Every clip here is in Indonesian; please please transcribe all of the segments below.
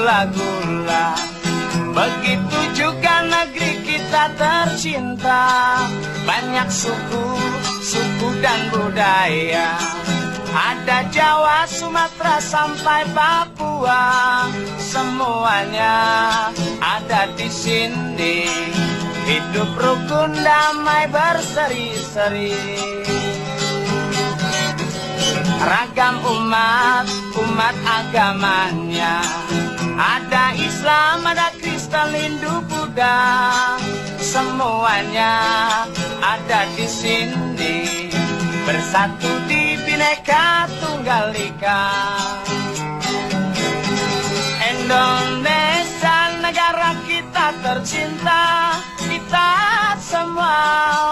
gula-gula. Begitu juga negeri kita tercinta, banyak suku dan budaya. Ada Jawa, Sumatera sampai Papua, semuanya ada di sini. Hidup rukun damai berseri-seri. Ragam umat agamanya, ada Islam, ada Kristen, Hindu, Buddha, semuanya ada di sini, bersatu di Bhinneka Tunggal Ika. Indonesia negara kita tercinta, kita semua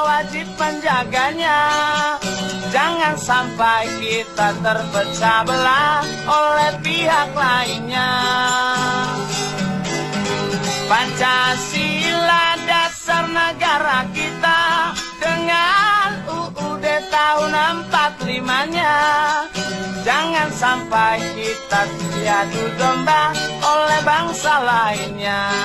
wajib menjaganya. Jangan sampai kita terpecah belah oleh pihak lainnya. Pancasila dasar negara kita, dengan UUD tahun 45-nya. Jangan sampai kita diadu domba oleh bangsa lainnya.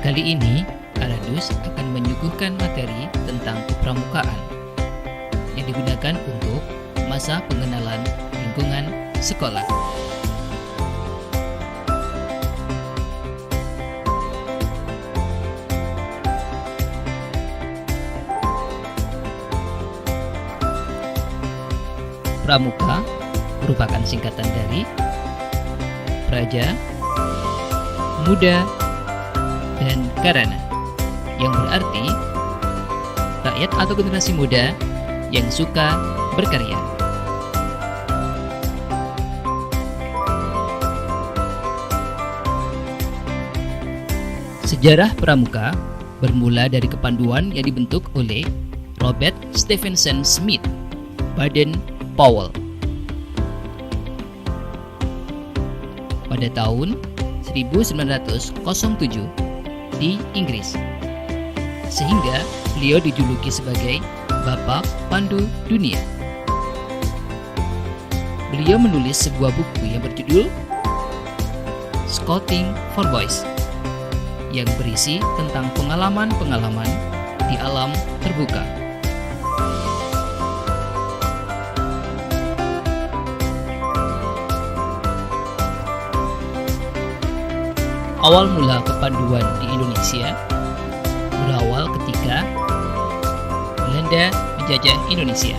Kali ini, Aladus akan menyuguhkan materi tentang kepramukaan yang digunakan untuk masa pengenalan lingkungan sekolah. Pramuka merupakan singkatan dari Praja, Muda, dan Karana, yang berarti rakyat atau generasi muda yang suka berkarya. Sejarah pramuka bermula dari kepanduan yang dibentuk oleh Robert Stephenson Smith Baden-Powell pada tahun 1907 di Inggris, sehingga beliau dijuluki sebagai Bapak Pandu Dunia. Beliau menulis sebuah buku yang berjudul Scouting for Boys, yang berisi tentang pengalaman-pengalaman di alam terbuka. Awal mula kepanduan di Indonesia berawal ketika Belanda menjajah Indonesia.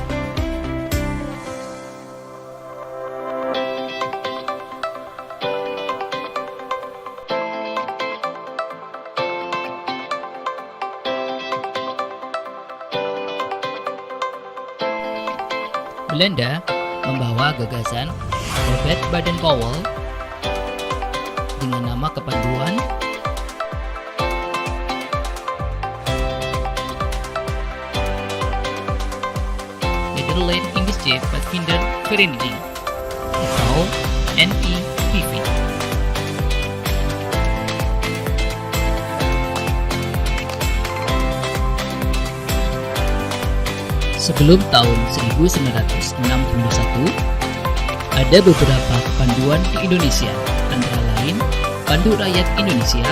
Belanda membawa gagasan Robert Baden-Powell dengan nama kepanduan Nederland Indische Padvindervereniging atau NIPV. Sebelum tahun 1961, ada beberapa kepanduan di Indonesia, antara lain Pandu Rakyat Indonesia,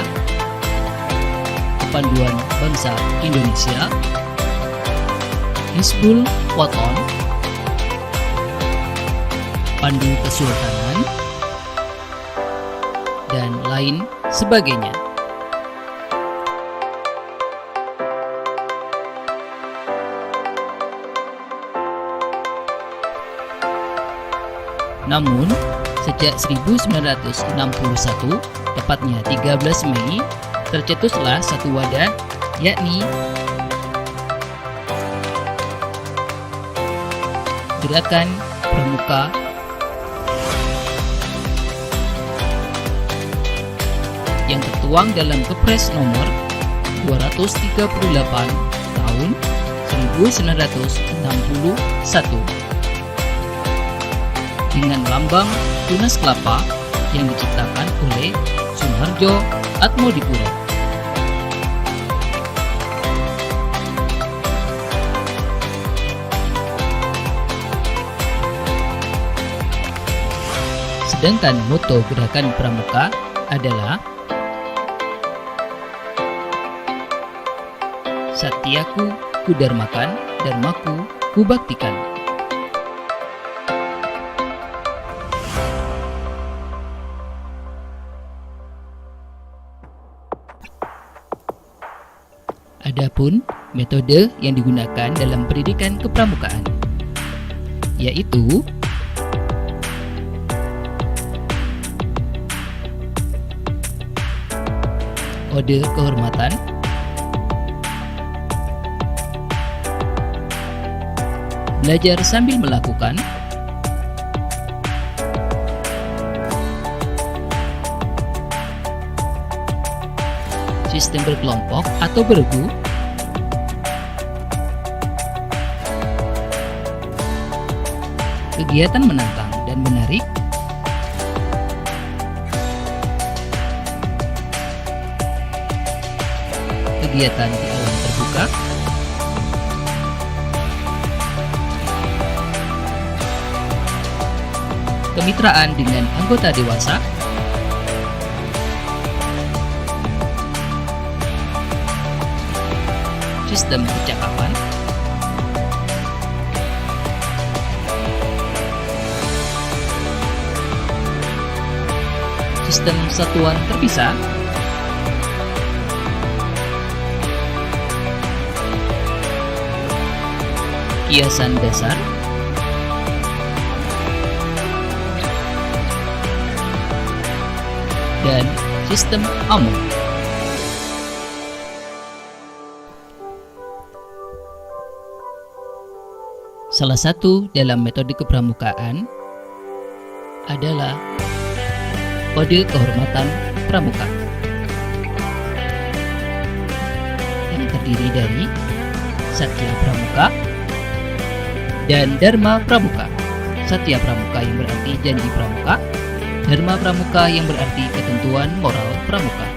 Kepanduan Bangsa Indonesia, Hizbul Waton, Pandu Kesultanan, dan lain sebagainya. Namun, sejak 1961, tepatnya 13 Mei, tercetuslah satu wadah, yakni Gerakan Pramuka yang tertuang dalam Kepres nomor 238 tahun 1961 dengan lambang tunas kelapa yang diciptakan oleh Sunharjo Atmodipuro. Sedangkan moto Gerakan Pramuka adalah Satyaku Kudarmakan, Dharmaku Kubaktikan. Adapun metode yang digunakan dalam pendidikan kepramukaan, yaitu Ode Kehormatan, belajar sambil melakukan, sistem berkelompok atau bergu, kegiatan menantang dan menarik, kegiatan di alam terbuka, kemitraan dengan anggota dewasa, sistem percakapan, sistem satuan terpisah, kiasan dasar, dan sistem AMO. Salah satu dalam metode kepramukaan adalah Ode Kehormatan Pramuka yang terdiri dari Satya Pramuka dan Dharma Pramuka. Satya Pramuka yang berarti janji pramuka, Dharma Pramuka yang berarti ketentuan moral pramuka.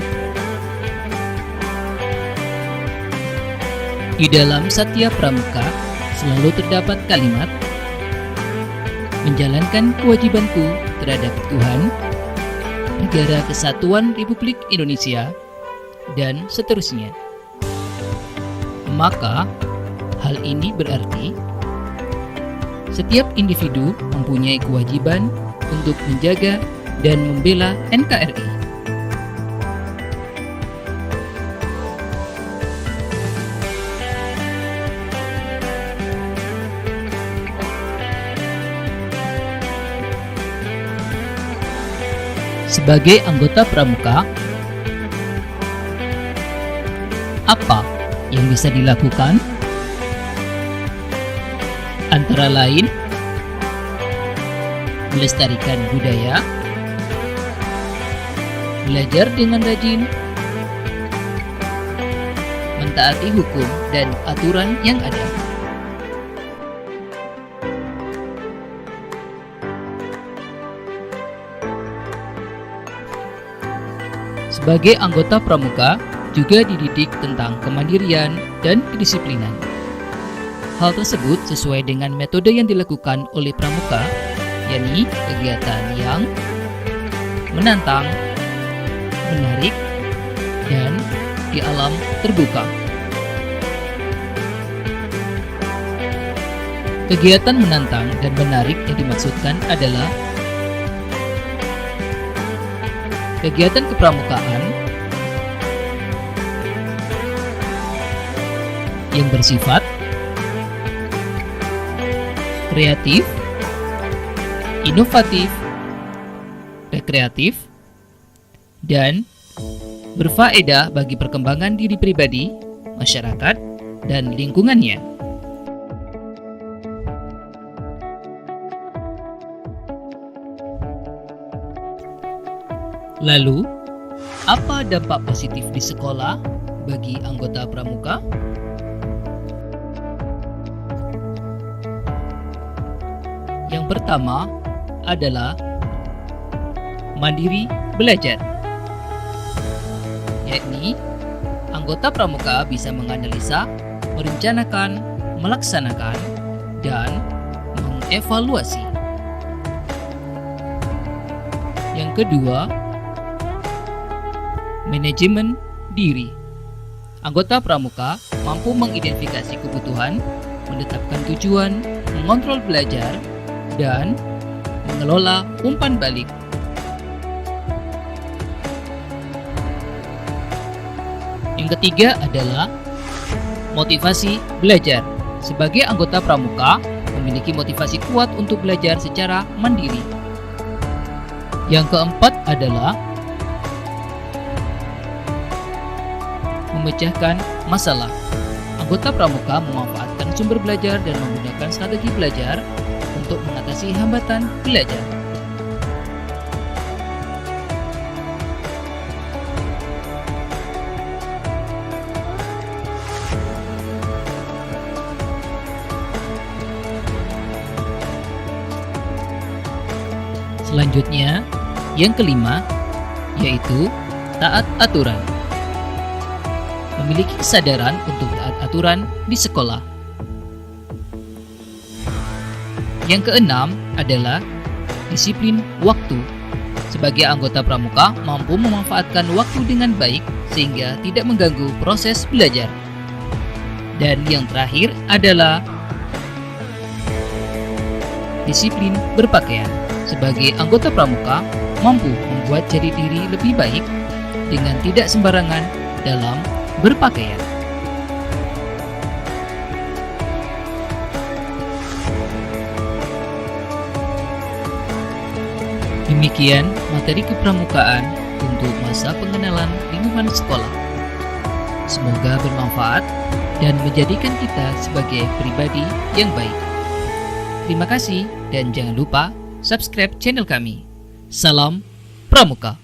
Di dalam Satya Pramuka selalu terdapat kalimat menjalankan kewajibanku terhadap Tuhan, Negara Kesatuan Republik Indonesia, dan seterusnya. Maka hal ini berarti setiap individu mempunyai kewajiban untuk menjaga dan membela NKRI. Sebagai anggota pramuka, apa yang bisa dilakukan? Antara lain, melestarikan budaya, belajar dengan rajin, mentaati hukum dan aturan yang ada. Sebagai anggota pramuka juga dididik tentang kemandirian dan kedisiplinan. Hal tersebut sesuai dengan metode yang dilakukan oleh pramuka, yakni kegiatan yang menantang, menarik, dan di alam terbuka. Kegiatan menantang dan menarik yang dimaksudkan adalah kegiatan kepramukaan yang bersifat kreatif, inovatif, rekreatif, dan berfaedah bagi perkembangan diri pribadi, masyarakat, dan lingkungannya. Lalu, apa dampak positif di sekolah bagi anggota pramuka? Yang pertama adalah mandiri belajar, yakni anggota pramuka bisa menganalisa, merencanakan, melaksanakan, dan mengevaluasi. Yang kedua, manajemen diri. Anggota pramuka mampu mengidentifikasi kebutuhan, menetapkan tujuan, mengontrol belajar, dan mengelola umpan balik. Yang ketiga adalah motivasi belajar. Sebagai anggota pramuka, memiliki motivasi kuat untuk belajar secara mandiri. Yang keempat adalah memecahkan masalah. Anggota pramuka memanfaatkan sumber belajar dan menggunakan strategi belajar untuk mengatasi hambatan belajar. Selanjutnya, yang kelima, yaitu taat aturan. Memiliki kesadaran untuk taat aturan di sekolah. Yang keenam adalah disiplin waktu. Sebagai anggota pramuka mampu memanfaatkan waktu dengan baik sehingga tidak mengganggu proses belajar. Dan yang terakhir adalah disiplin berpakaian. Sebagai anggota pramuka mampu membuat jati diri lebih baik dengan tidak sembarangan dalam berpakaian. Demikian materi kepramukaan untuk masa pengenalan lingkungan sekolah. Semoga bermanfaat dan menjadikan kita sebagai pribadi yang baik. Terima kasih dan jangan lupa subscribe channel kami. Salam Pramuka.